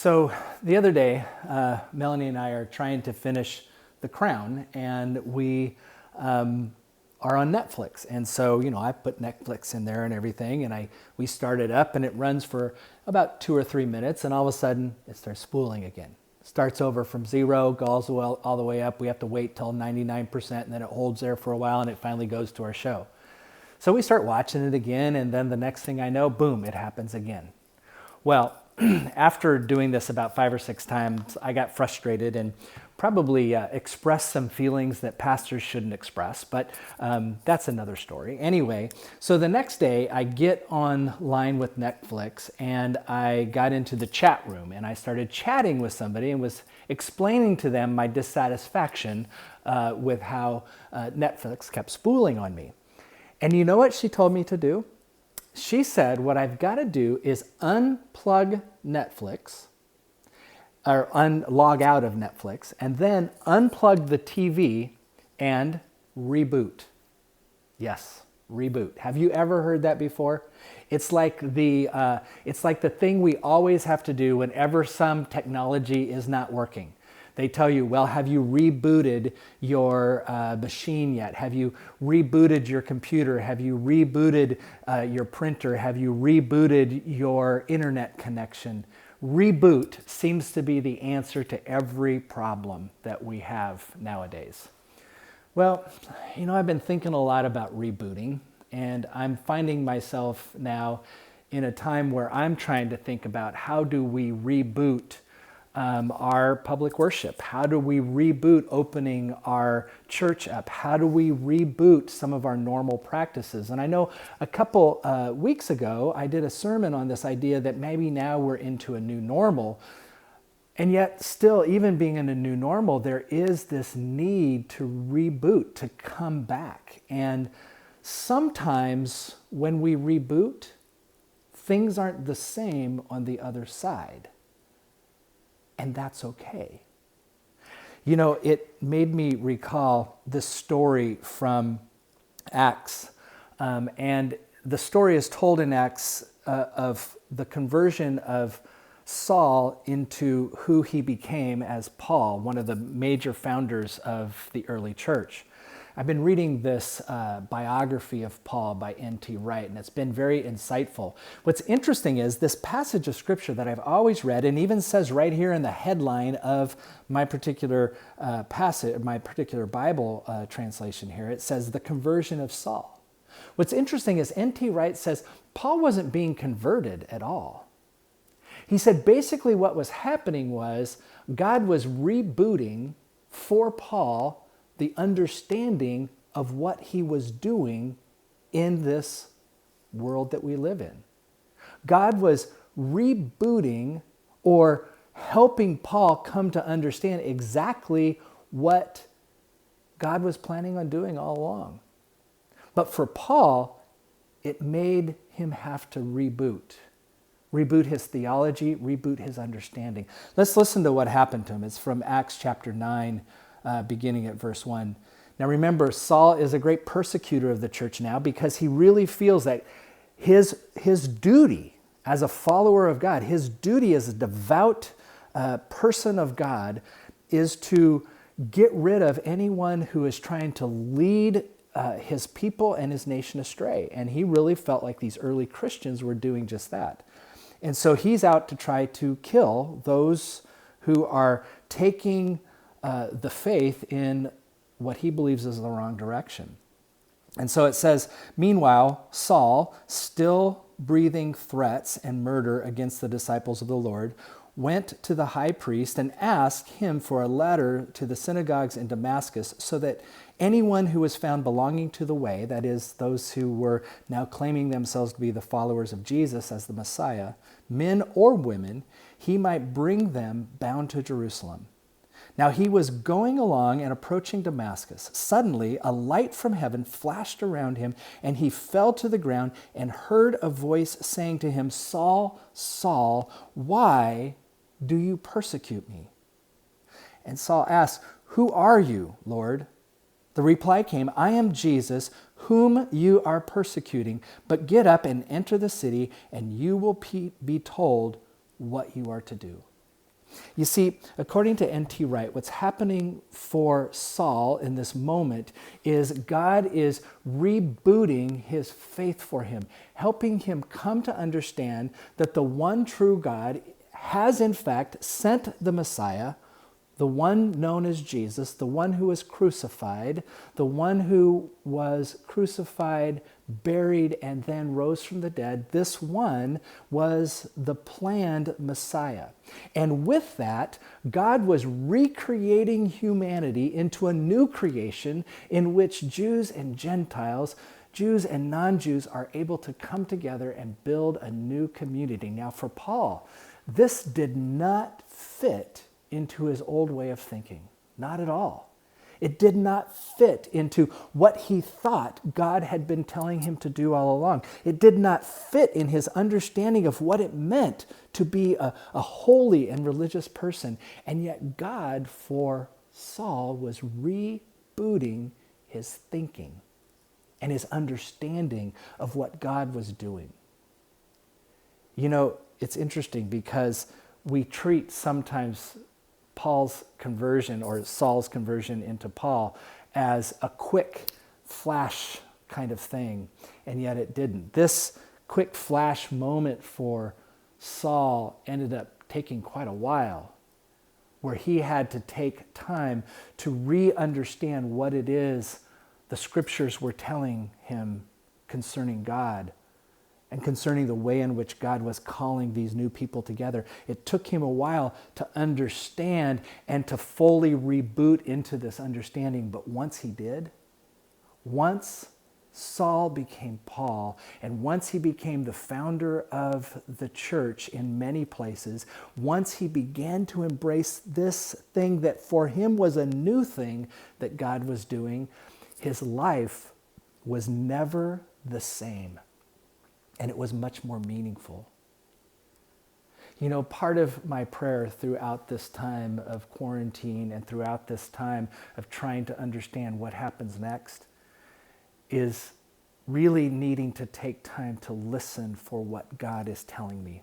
So the other day, Melanie and I are trying to finish The Crown, and we are on Netflix. And so, I put Netflix in there and everything, and we start it up, and it runs for about 2 or 3 minutes, and all of a sudden, it starts spooling again. Starts over from 0, goes all the way up. We have to wait till 99%, and then it holds there for a while, and it finally goes to our show. So we start watching it again, and then the next thing I know, boom, it happens again. Well, after doing this about 5 or 6 times, I got frustrated and probably expressed some feelings that pastors shouldn't express, but that's another story. Anyway, so the next day I get online with Netflix, and I got into the chat room, and I started chatting with somebody and was explaining to them my dissatisfaction with how Netflix kept spooling on me. And you know what she told me to do? She said, what I've got to do is unplug Netflix, or log out of Netflix, and then unplug the TV and reboot. Yes, reboot. Have you ever heard that before? It's like the thing we always have to do whenever some technology is not working. They tell you, well, have you rebooted your machine yet? Have you rebooted your computer? Have you rebooted your printer? Have you rebooted your internet connection? Reboot seems to be the answer to every problem that we have nowadays. Well, I've been thinking a lot about rebooting, and I'm finding myself now in a time where I'm trying to think about how do we reboot our public worship? How do we reboot opening our church up? How do we reboot some of our normal practices? And I know a couple weeks ago, I did a sermon on this idea that maybe now we're into a new normal. And yet still, even being in a new normal, there is this need to reboot, to come back. And sometimes when we reboot, things aren't the same on the other side. And that's okay. It made me recall this story from Acts. And the story is told in Acts of the conversion of Saul into who he became as Paul, one of the major founders of the early church. I've been reading this biography of Paul by N.T. Wright, and it's been very insightful. What's interesting is this passage of scripture that I've always read, and even says right here in the headline of my particular passage, my particular Bible translation here, it says the conversion of Saul. What's interesting is N.T. Wright says Paul wasn't being converted at all. He said basically what was happening was God was rebooting for Paul the understanding of what he was doing in this world that we live in. God was rebooting or helping Paul come to understand exactly what God was planning on doing all along. But for Paul, it made him have to reboot his theology, reboot his understanding. Let's listen to what happened to him. It's from Acts chapter 9, beginning at verse 1. Now remember, Saul is a great persecutor of the church now because he really feels that his duty as a follower of God, his duty as a devout person of God is to get rid of anyone who is trying to lead his people and his nation astray. And he really felt like these early Christians were doing just that. And so he's out to try to kill those who are taking the faith in what he believes is the wrong direction. And so it says, meanwhile, Saul, still breathing threats and murder against the disciples of the Lord, went to the high priest and asked him for a letter to the synagogues in Damascus so that anyone who was found belonging to the way, that is, those who were now claiming themselves to be the followers of Jesus as the Messiah, men or women, he might bring them bound to Jerusalem. Now he was going along and approaching Damascus. Suddenly, a light from heaven flashed around him, and he fell to the ground and heard a voice saying to him, Saul, Saul, why do you persecute me? And Saul asked, Who are you, Lord? The reply came, I am Jesus, whom you are persecuting. But get up and enter the city, and you will be told what you are to do. You see, according to N.T. Wright, what's happening for Saul in this moment is God is rebooting his faith for him, helping him come to understand that the one true God has in fact sent the Messiah, the one known as Jesus, the one who was crucified, the one who was crucified, buried, and then rose from the dead. This one was the planned Messiah. And with that, God was recreating humanity into a new creation in which Jews and Gentiles, Jews and non-Jews are able to come together and build a new community. Now for Paul, this did not fit into his old way of thinking. Not at all. It did not fit into what he thought God had been telling him to do all along. It did not fit in his understanding of what it meant to be a holy and religious person. And yet God, for Saul, was rebooting his thinking and his understanding of what God was doing. You know, it's interesting because we treat sometimes Paul's conversion or Saul's conversion into Paul as a quick flash kind of thing, and yet it didn't. This quick flash moment for Saul ended up taking quite a while, where he had to take time to re-understand what it is the scriptures were telling him concerning God and concerning the way in which God was calling these new people together. It took him a while to understand and to fully reboot into this understanding. But once he did, once Saul became Paul, and once he became the founder of the church in many places, once he began to embrace this thing that for him was a new thing that God was doing, his life was never the same. And it was much more meaningful. You know, part of my prayer throughout this time of quarantine and throughout this time of trying to understand what happens next is really needing to take time to listen for what God is telling me.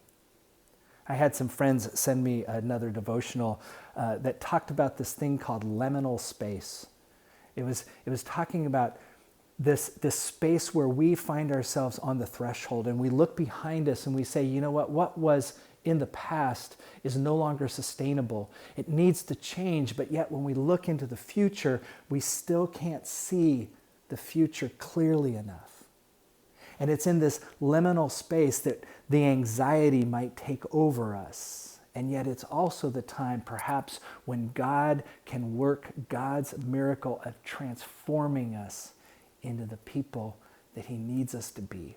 I had some friends send me another devotional that talked about this thing called liminal space. It was talking about this space where we find ourselves on the threshold and we look behind us and we say, you know what was in the past is no longer sustainable. It needs to change, but yet when we look into the future, we still can't see the future clearly enough. And it's in this liminal space that the anxiety might take over us. And yet it's also the time perhaps when God can work God's miracle of transforming us into the people that he needs us to be.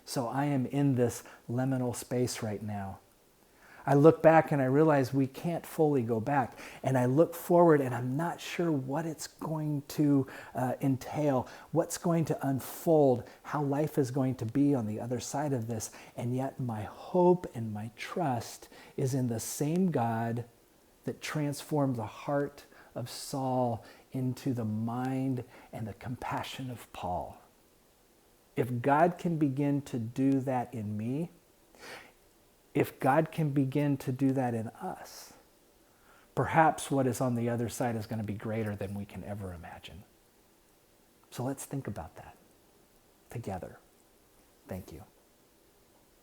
So I am in this liminal space right now. I look back and I realize we can't fully go back. And I look forward and I'm not sure what it's going to entail, what's going to unfold, how life is going to be on the other side of this. And yet my hope and my trust is in the same God that transformed the heart of Saul into the mind and the compassion of Paul. If God can begin to do that in me, if God can begin to do that in us, perhaps what is on the other side is going to be greater than we can ever imagine. So let's think about that together. Thank you.